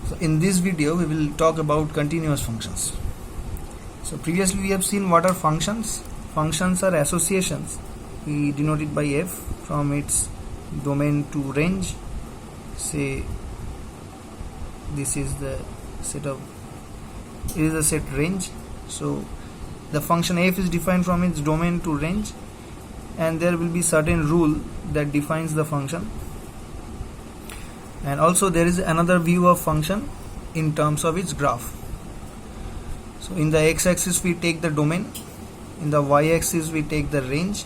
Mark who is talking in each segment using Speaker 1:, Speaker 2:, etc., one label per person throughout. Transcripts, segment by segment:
Speaker 1: So in this video we will talk about continuous functions. So previously we have seen what are functions. Functions are associations. We denote it by f from its domain to range. Say this is the set of, it is a set range. So the function f is defined from its domain to range, and there will be certain rule that defines the function. And also there is another view of function in terms of its graph. So in the x-axis we take the domain, in the y-axis we take the range,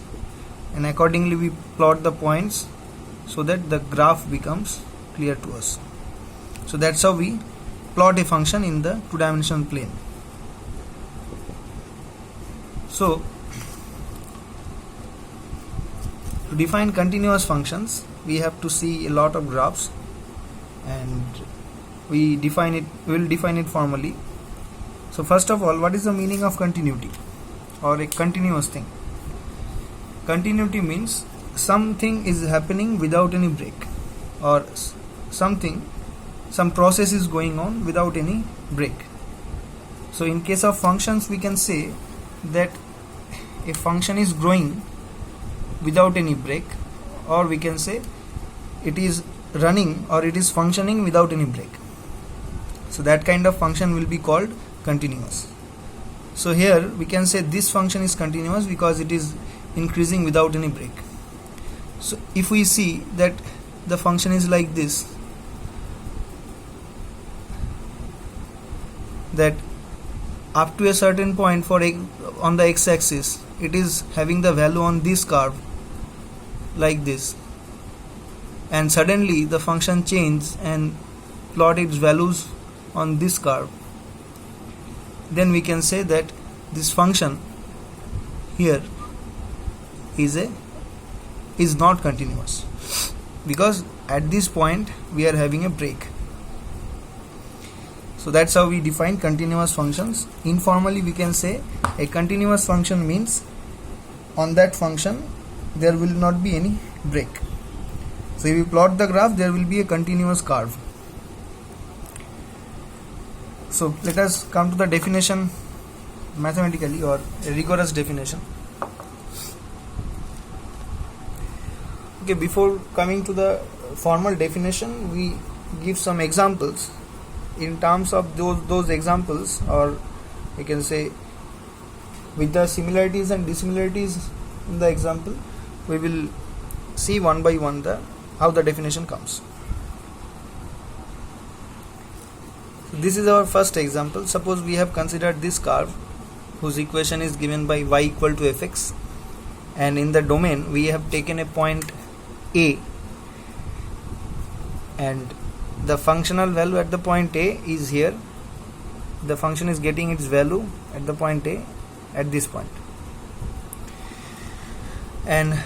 Speaker 1: and accordingly we plot the points so that the graph becomes clear to us. So that's how we plot a function in the two-dimensional plane. So to define continuous functions we have to see a lot of graphs, and we will define it formally. So first of all, what is the meaning of continuity or a continuous thing? Continuity means something is happening without any break, or some process is going on without any break. So in case of functions we can say that a function is growing without any break, or we can say it is running or it is functioning without any break. So that kind of function will be called continuous. So here we can say this function is continuous because it is increasing without any break. So if we see that the function is like this, that up to a certain point on the x-axis it is having the value on this curve like this, and suddenly the function changes and plot its values on this curve, then we can say that this function here is not continuous, because at this point we are having a break. So that's how we define continuous functions. Informally we can say a continuous function means on that function there will not be any break. So if we plot the graph, there will be a continuous curve. So let us come to the definition mathematically, or a rigorous definition. Okay, before coming to the formal definition, we give some examples. In terms of those examples, or we can say with the similarities and dissimilarities in the example, we will see one by one how the definition comes. This is our first example. Suppose we have considered this curve whose equation is given by y equal to fx, and in the domain we have taken a point A, and the functional value at the point A is here. The function is getting its value at the point A at this point, and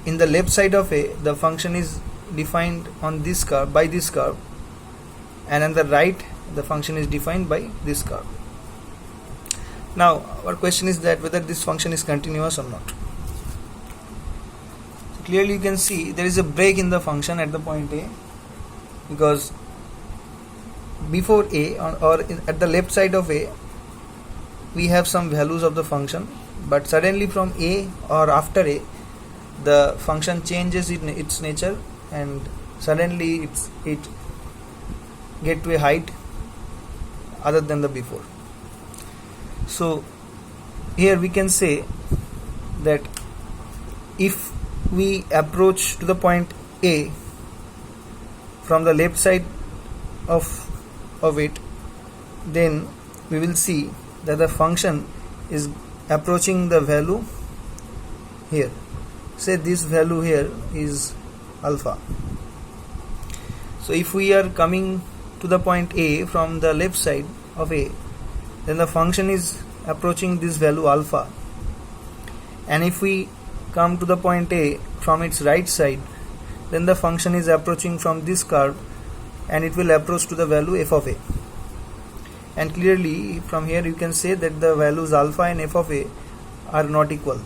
Speaker 1: in the left side of A the function is defined on this curve, by this curve, and on the right the function is defined by this curve. Now our question is that whether this function is continuous or not. So clearly you can see there is a break in the function at the point A, because before A or at the left side of A we have some values of the function, but suddenly from A or after A the function changes its nature, and suddenly it get to a height other than the before. So here we can say that if we approach to the point A from the left side of it, then we will see that the function is approaching the value here. Say this value here is alpha. So if we are coming to the point A from the left side of A, then the function is approaching this value alpha, and if we come to the point A from its right side, then the function is approaching from this curve, and it will approach to the value f of A. And clearly from here you can say that the values alpha and f of A are not equal.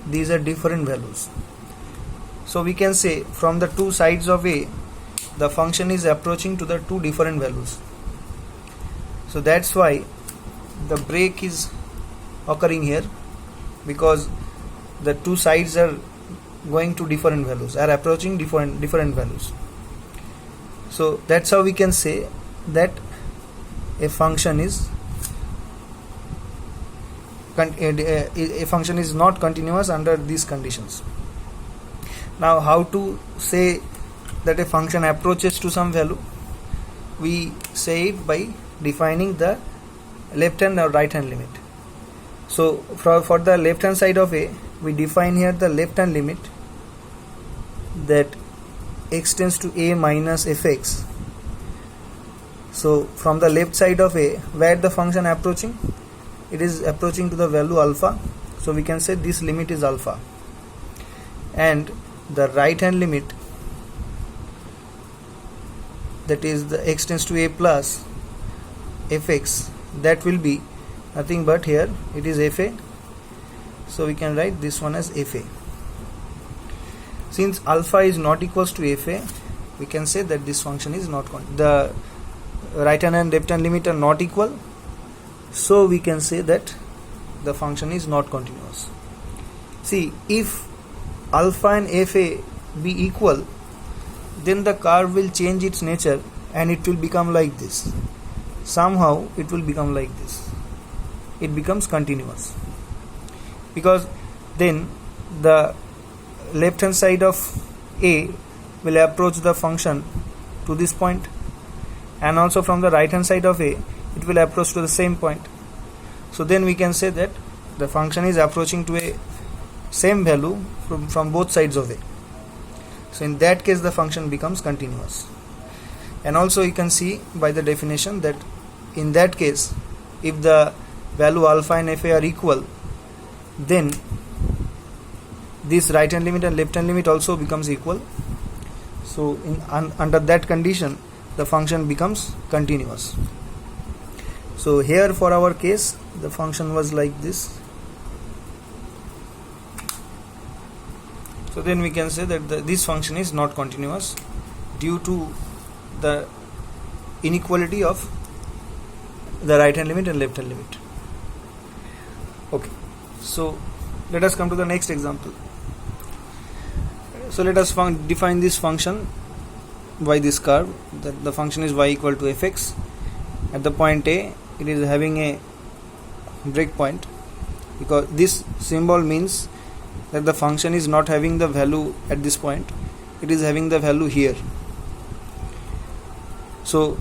Speaker 1: These are different values. So we can say from the two sides of A the function is approaching to the two different values. So that's why the break is occurring here, because the two sides are going to different values, are approaching different values. So that's how we can say that a function is not continuous under these conditions. Now, how to say that a function approaches to some value? We say it by defining the left hand or right hand limit. So for the left hand side of a, we define here the left hand limit, that x tends to a minus fx. So from the left side of a, where the function approaching, it is approaching to the value alpha, so we can say this limit is alpha. And the right hand limit, that is the x tends to a plus fx, that will be nothing but here it is fa, so we can write this one as fa. Since alpha is not equals to fa, we can say that this function is not the right hand and left hand limit are not equal, so we can say that the function is not continuous. See, if alpha and fa be equal, then the curve will change its nature and it will become like this. Somehow it will become like this. It becomes continuous, because then the left hand side of a will approach the function to this point, and also from the right hand side of a it will approach to the same point. So then we can say that the function is approaching to a same value from both sides of a. So in that case the function becomes continuous. And also you can see by the definition that in that case, if the value alpha and fa are equal, then this right hand limit and left hand limit also becomes equal. So under that condition the function becomes continuous. So here for our case the function was like this. So then we can say that this function is not continuous due to the inequality of the right hand limit and left hand limit. Okay, so let us come to the next example. So let us define this function by this curve, that the function is y equal to fx. At the point a, it is having a breakpoint, because this symbol means that the function is not having the value at this point, it is having the value here. So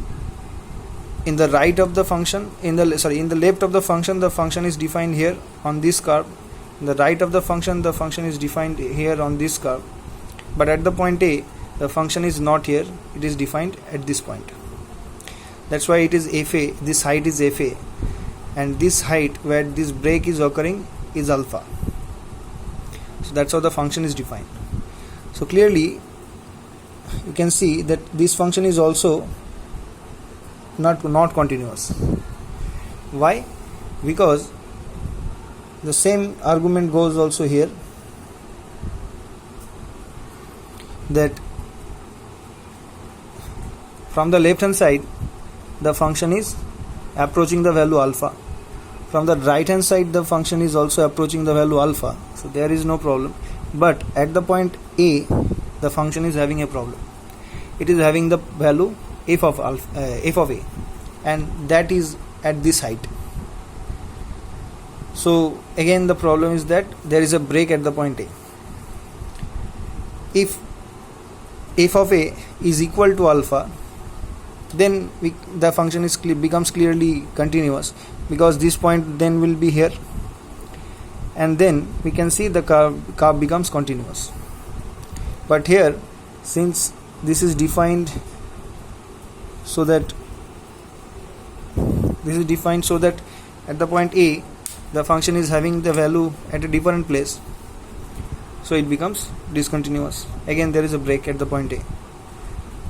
Speaker 1: in the right of the function, in the left of the function is defined here on this curve. In the right of the function is defined here on this curve. But at the point a, the function is not here, it is defined at this point. That's why it is fa, this height is fa, and this height where this break is occurring is alpha. So that's how the function is defined. So clearly you can see that this function is also not continuous. Why? Because the same argument goes also here, that from the left hand side the function is approaching the value alpha, from the right hand side the function is also approaching the value alpha, so there is no problem. But at the point a, the function is having a problem. It is having the value f of a, and that is at this height. So again the problem is that there is a break at the point a. If f of a is equal to alpha, then the function becomes clearly continuous, because this point then will be here, and then we can see the curve becomes continuous. But here, since this is defined so that at the point a the function is having the value at a different place, so it becomes discontinuous. Again there is a break at the point a.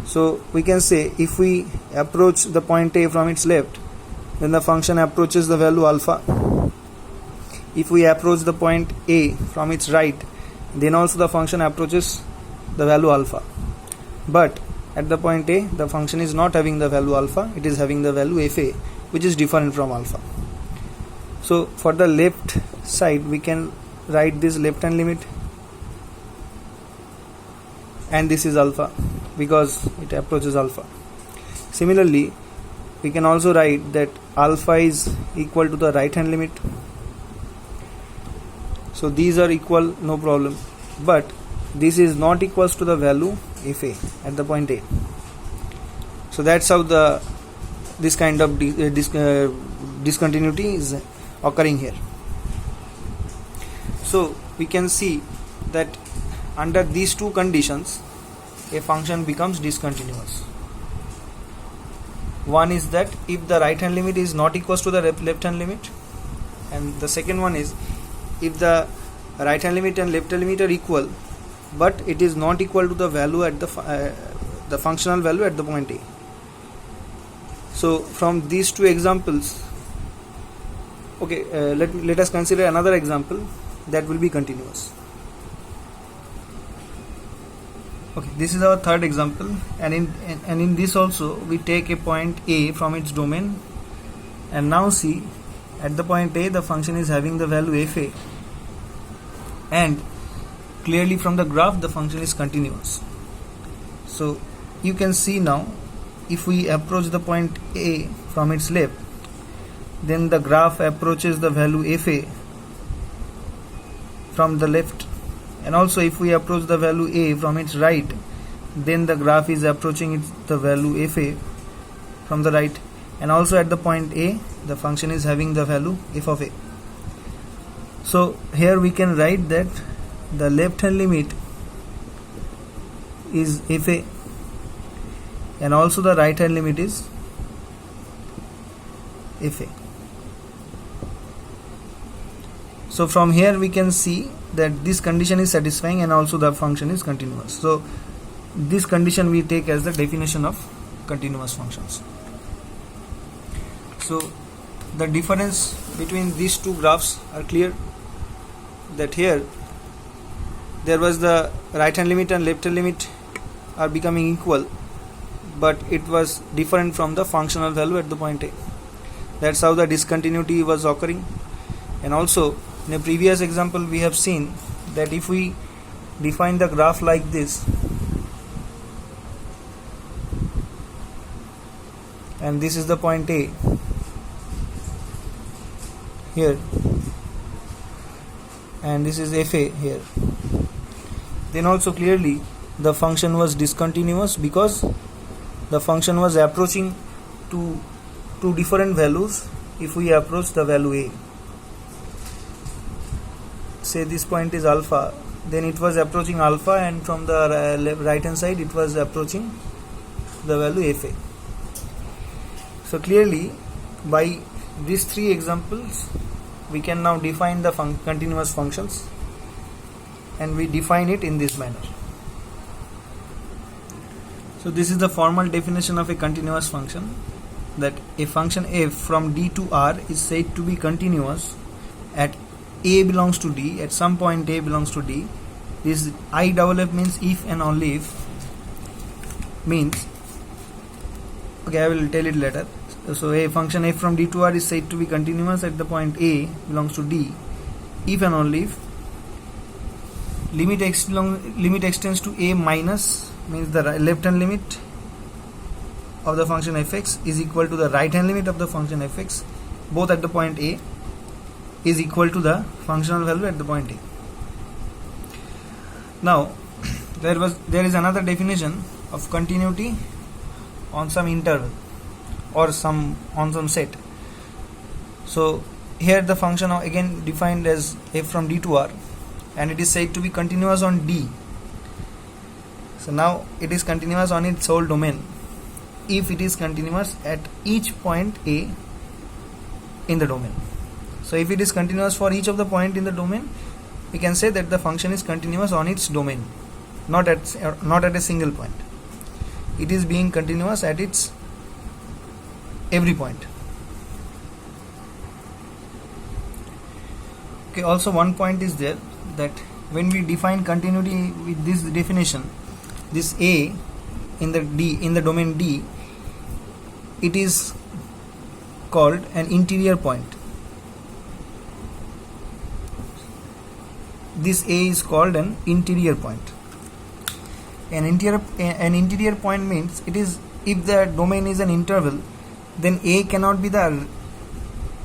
Speaker 1: So we can say if we approach the point a from its left, then the function approaches the value alpha. If we approach the point a from its right, then also the function approaches the value alpha. But at the point A the function is not having the value alpha, it is having the value fa, which is different from alpha. So for the left side we can write this left hand limit, and this is alpha because it approaches alpha. Similarly we can also write that alpha is equal to the right hand limit. So these are equal, no problem, but this is not equals to the value fa at the point A. So that's how this kind of discontinuity is occurring here. So we can see that under these two conditions a function becomes discontinuous. One is that if the right hand limit is not equals to the left hand limit, and the second one is if the right hand limit and left hand limit are equal but it is not equal to the value at the functional value at the point A. So from these two examples, okay, let us consider another example that will be continuous. Okay, this is our third example, and in this also we take a point A from its domain, and now see at the point A the function is having the value fa, and clearly from the graph the function is continuous. So you can see now if we approach the point A from its left, then the graph approaches the value fa from the left, and also if we approach the value A from its right, then the graph is approaching the value fa from the right, and also at the point A the function is having the value f of a. So here we can write that the left hand limit is fa and also the right hand limit is fa. So from here we can see that this condition is satisfying and also the function is continuous. So this condition we take as the definition of continuous functions. So the difference between these two graphs are clear, that here there was the right hand limit and left hand limit are becoming equal, but it was different from the functional value at the point A. That's how the discontinuity was occurring. And also in a previous example we have seen that if we define the graph like this, and this is the point A here, and this is fa here, then also clearly the function was discontinuous because the function was approaching to two different values. If we approach the value A, say this point is alpha, then it was approaching alpha, and from the right hand side it was approaching the value fa. So clearly by these three examples we can now define the continuous functions, and we define it in this manner. So this is the formal definition of a continuous function, that a function f from D to R is said to be continuous at A belongs to D, at some point A belongs to D. This IFF means if and only if, means, okay, I will tell it later. So a function f from D to R is said to be continuous at the point A belongs to D if and only if limit extends to A minus, means the left hand limit of the function fx is equal to the right hand limit of the function fx, both at the point A, is equal to the functional value at the point A. Now there is another definition of continuity on some interval or on some set. So here the function again defined as f from D to R, and it is said to be continuous on D. So now it is continuous on its whole domain if it is continuous at each point A in the domain. So if it is continuous for each of the point in the domain, we can say that the function is continuous on its domain, not at a single point. It is being continuous at its every point. Okay, also one point is there, that when we define continuity with this definition, this A in the domain D, it is called an interior point. This A is called an interior point. An interior point means it is, if the domain is an interval, then A cannot be the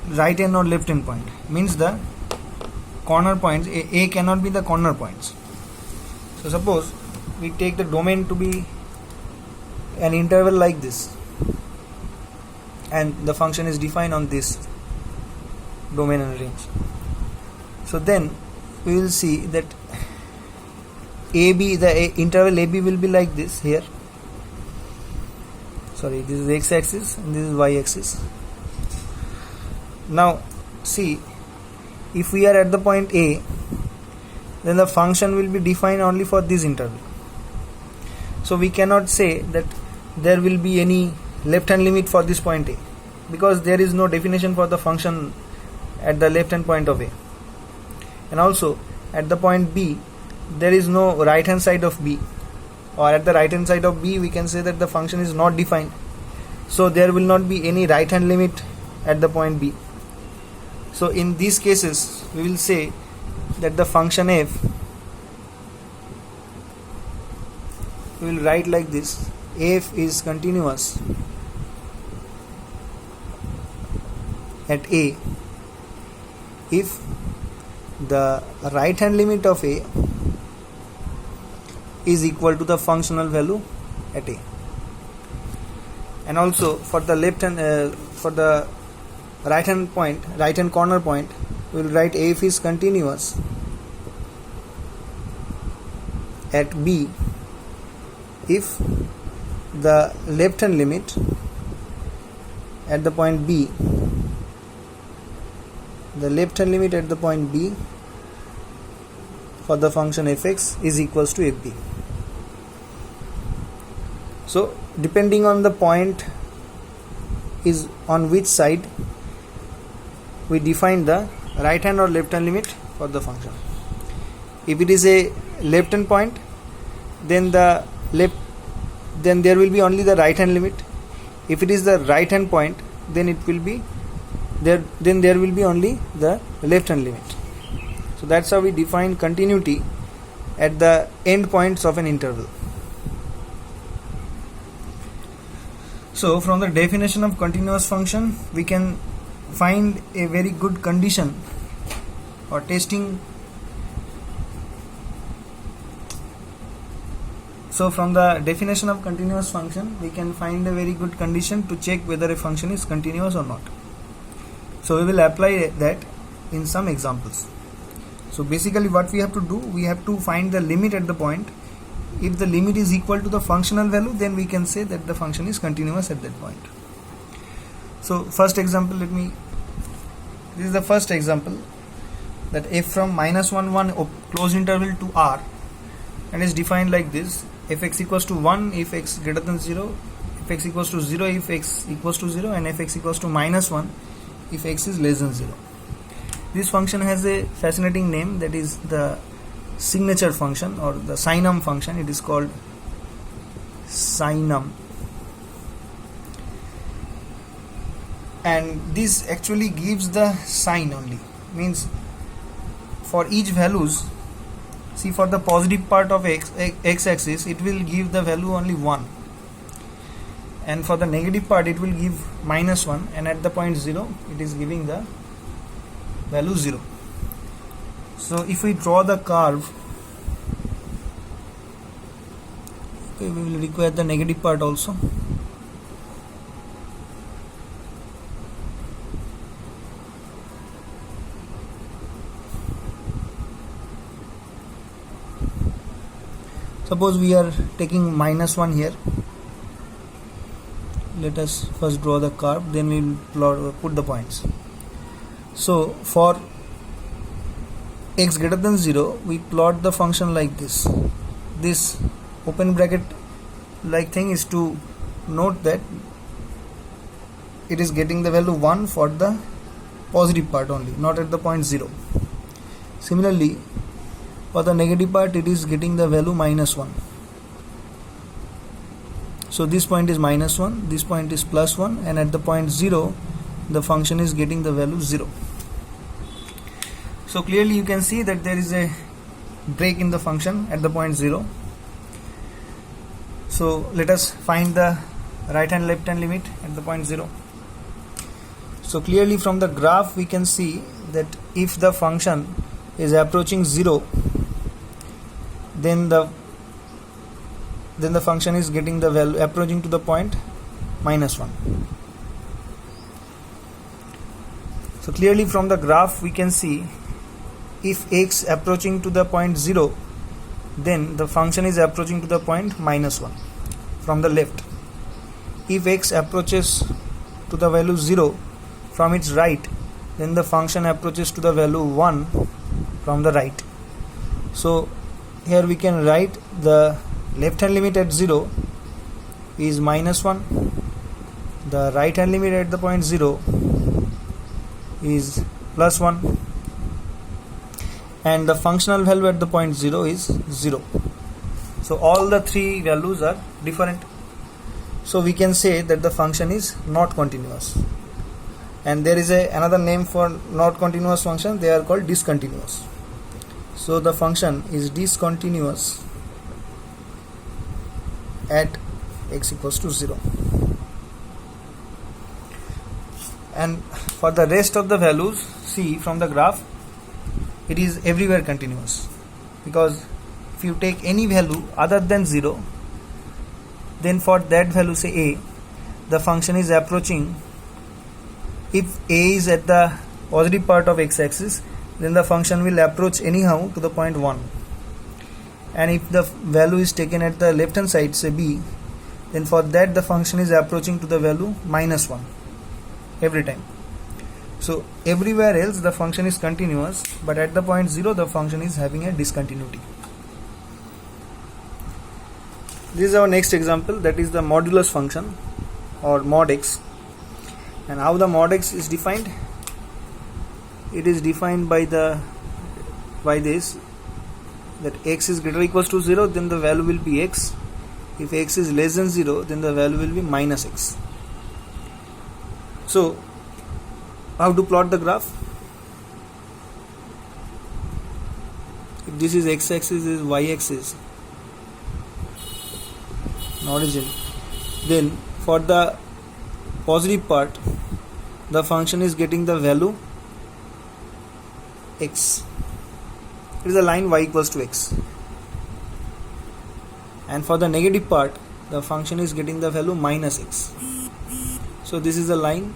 Speaker 1: right hand or left hand point. Means the corner points, A cannot be the corner points. So suppose we take the domain to be an interval like this, and the function is defined on this domain and range. So then we will see that AB, the interval AB will be like this here. Sorry, this is x-axis and this is y-axis. Now see, if we are at the point A, then the function will be defined only for this interval. So we cannot say that there will be any left hand limit for this point A, because there is no definition for the function at the left hand point of A. And also at the point B, there is no right hand side of B, or at the right hand side of B we can say that the function is not defined. So there will not be any right hand limit at the point B. So in these cases we will say that the function f, we will write like this: f is continuous at A if the right hand limit of A is equal to the functional value at A. And also for the left hand, for the right hand corner point, we will write f is continuous at B if the left hand limit at the point B, the left hand limit at the point B for the function fx is equals to fb. So depending on the point is on which side, we define the right hand or left hand limit for the function. If it is a left hand point, then there will be only the right hand limit. If it is the right hand point, then it will be there will be only the left hand limit. So that's how we define continuity at the end points of an interval. So from the definition of continuous function, we can find a very good condition or testing. So from the definition of continuous function, we can find a very good condition to check whether a function is continuous or not. So we will apply that in some examples. So basically what we have to do, we have to find the limit at the point. If the limit is equal to the functional value, then we can say that the function is continuous at that point. So first example, this is the first example, that f from -1 1 closed interval to R, and is defined like this: fx equals to 1 if x greater than 0, fx equals to 0 if x equals to 0, and fx equals to -1 if x is less than 0. This function has a fascinating name, that is the signature function or the sinum function. It is called sinum, and this actually gives the sign only. Means for each values, see, for the positive part of x-axis it will give the value only 1, and for the negative part it will give -1, and at the point 0 it is giving the value 0. So if we draw the curve, okay, we will require the negative part also. Suppose we are taking -1 here. Let us first draw the curve, then we will put the points. So for x greater than 0, we plot the function like this. This open bracket like thing is to note that it is getting the value 1 for the positive part only, not at the point 0. Similarly, for the negative part it is getting the value -1. So this point is -1, this point is +1, and at the point 0 the function is getting the value 0. So clearly you can see that there is a break in the function at the point 0. So let us find the right and left hand limit at the point 0. So clearly from the graph we can see that if the function is approaching 0, then the function is getting the value approaching to the point -1. So clearly from the graph we can see if x approaching to the point 0, then the function is approaching to the point -1 from the left. If x approaches to the value 0 from its right, then the function approaches to the value 1 from the right. So here we can write the left hand limit at 0 is -1, the right hand limit at the point 0 is +1, and the functional value at the point 0 is 0. So all the three values are different. So we can say that the function is not continuous. And there is another name for not continuous function, they are called discontinuous. So the function is discontinuous at x equals to 0. And for the rest of the values, see from the graph, it is everywhere continuous, because if you take any value other than 0, then for that value, say a, the function is approaching. If a is at the positive part of x-axis, then the function will approach anyhow to the point 1. And if the value is taken at the left hand side, say b, then for that the function is approaching to the value -1 every time. So everywhere else the function is continuous, but at the point 0 the function is having a discontinuity. This is our next example, that is the modulus function or mod x. And how the mod x is defined? It is defined by this, that x is greater or equals to 0, then the value will be x. If x is less than 0, then the value will be -x. So how to plot the graph? If this is x-axis, this is y-axis, origin, then for the positive part the function is getting the value x. It is a line y equals to x. And for the negative part the function is getting the value -x. So this is a line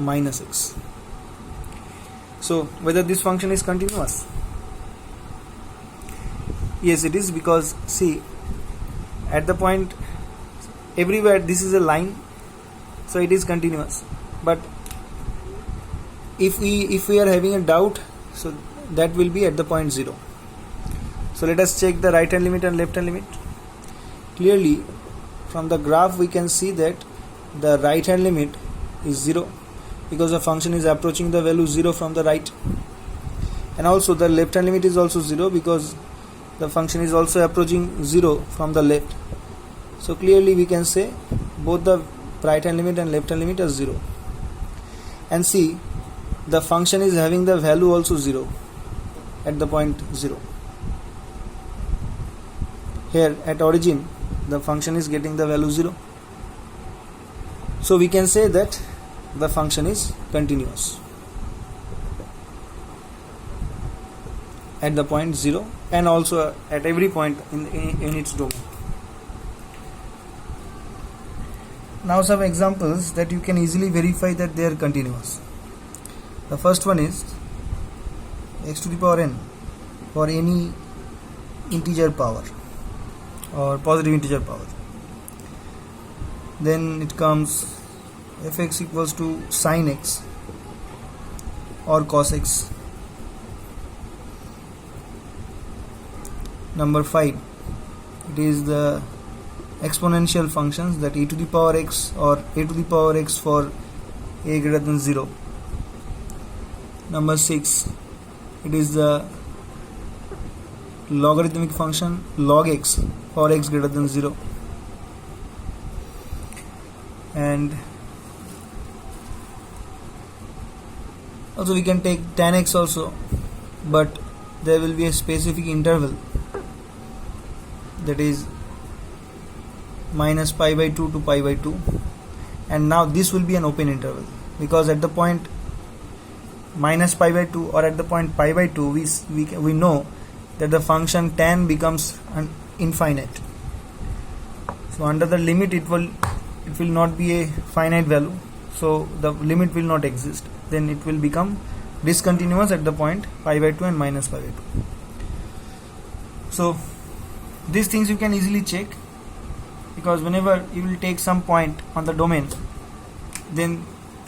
Speaker 1: -x. So whether this function is continuous? Yes, it is, because see, at the point everywhere this is a line, so it is continuous. But if we are having a doubt, so that will be at the point 0. So let us check the right hand limit and left hand limit. Clearly from the graph we can see that the right hand limit is 0, because the function is approaching the value 0 from the right, and also the left hand limit is also 0, because the function is also approaching 0 from the left. So clearly we can say both the right hand limit and left hand limit are 0. And see, the function is having the value also 0 at the point 0. Here at origin the function is getting the value 0. So we can say that the function is continuous at the point 0 and also at every point in its domain. Now some examples that you can easily verify that they are continuous. The first one is x to the power n for any integer power or positive integer power. Then it comes fx equals to sin x or cos x. Number 5, it is the exponential functions, that e to the power x or a to the power x for a greater than 0. Number 6, it is the logarithmic function log x for x greater than 0. and also we can take tan x also, but there will be a specific interval, that is minus pi by 2 to pi by 2, and now this will be an open interval, because at the point minus pi by 2 or at the point pi by 2 we know that the function tan becomes infinite. So under the limit it will not be a finite value, so the limit will not exist, then it will become discontinuous at the point pi by 2 and minus pi by 2. So these things you can easily check, because whenever you will take some point on the domain, then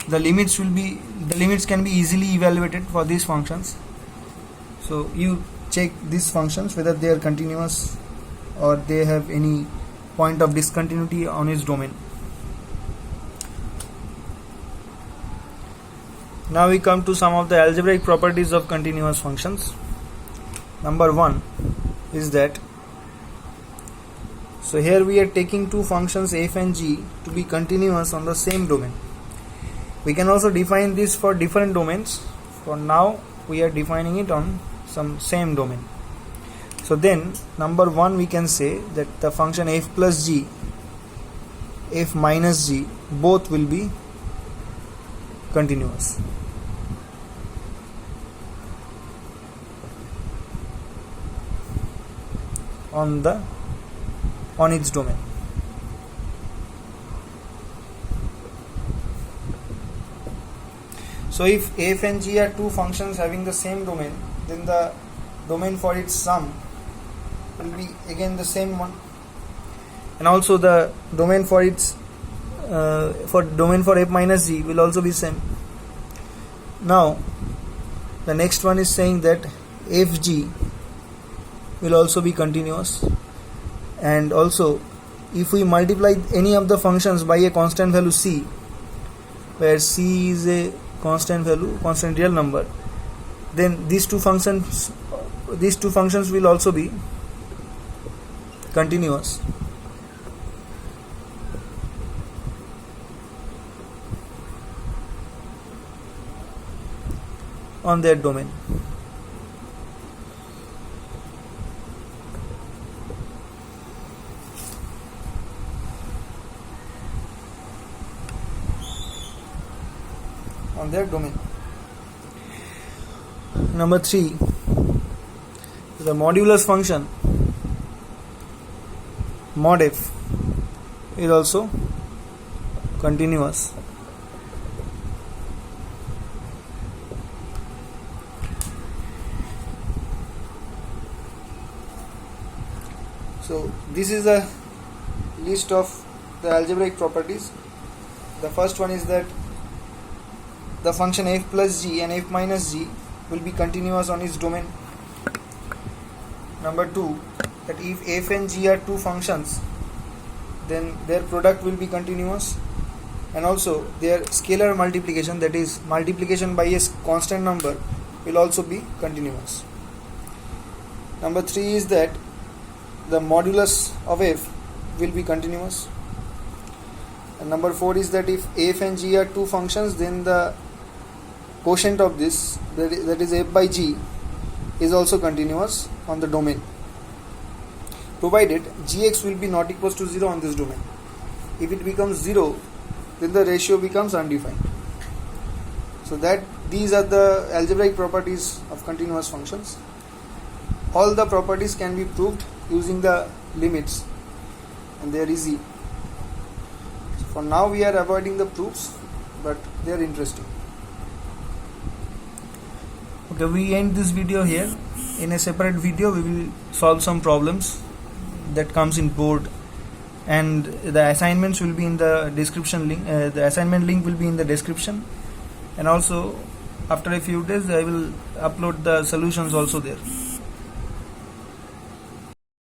Speaker 1: the limits can be easily evaluated for these functions. So you check these functions whether they are continuous or they have any point of discontinuity on its domain. Now we come to some of the algebraic properties of continuous functions. Number 1 is that, so here we are taking two functions f and g to be continuous on the same domain. We can also define this for different domains. For now we are defining it on some same domain. So then number 1 we can say that the function f plus g, f minus g, both will be continuous. On its domain. So if f and g are two functions having the same domain, then the domain for its sum will be again the same one, and also the domain for its domain for f minus g will also be same. Now the next one is saying that fg will also be continuous, and also if we multiply any of the functions by a constant value c, where c is a constant real number, then these two functions will also be continuous. On their domain. Number 3, the modulus function mod f is also continuous. So this is a list of the algebraic properties. The first one is that the function f plus g and f minus g will be continuous on its domain. Number 2, that if f and g are two functions, then their product will be continuous, and also their scalar multiplication, that is multiplication by a constant number, will also be continuous. Number 3 is that the modulus of f will be continuous. And number 4 is that if f and g are two functions, then the quotient of this, that is f by g, is also continuous on the domain, provided gx will be not equals to 0 on this domain. If it becomes 0, then the ratio becomes undefined. So that these are the algebraic properties of continuous functions. All the properties can be proved using the limits, and they are easy. So for now we are avoiding the proofs, but they are interesting. Okay, we end this video here. In a separate video we will solve some problems that comes in board, and the assignments will be in the description link. The assignment link will be in the description, and also after a few days I will upload the solutions also there.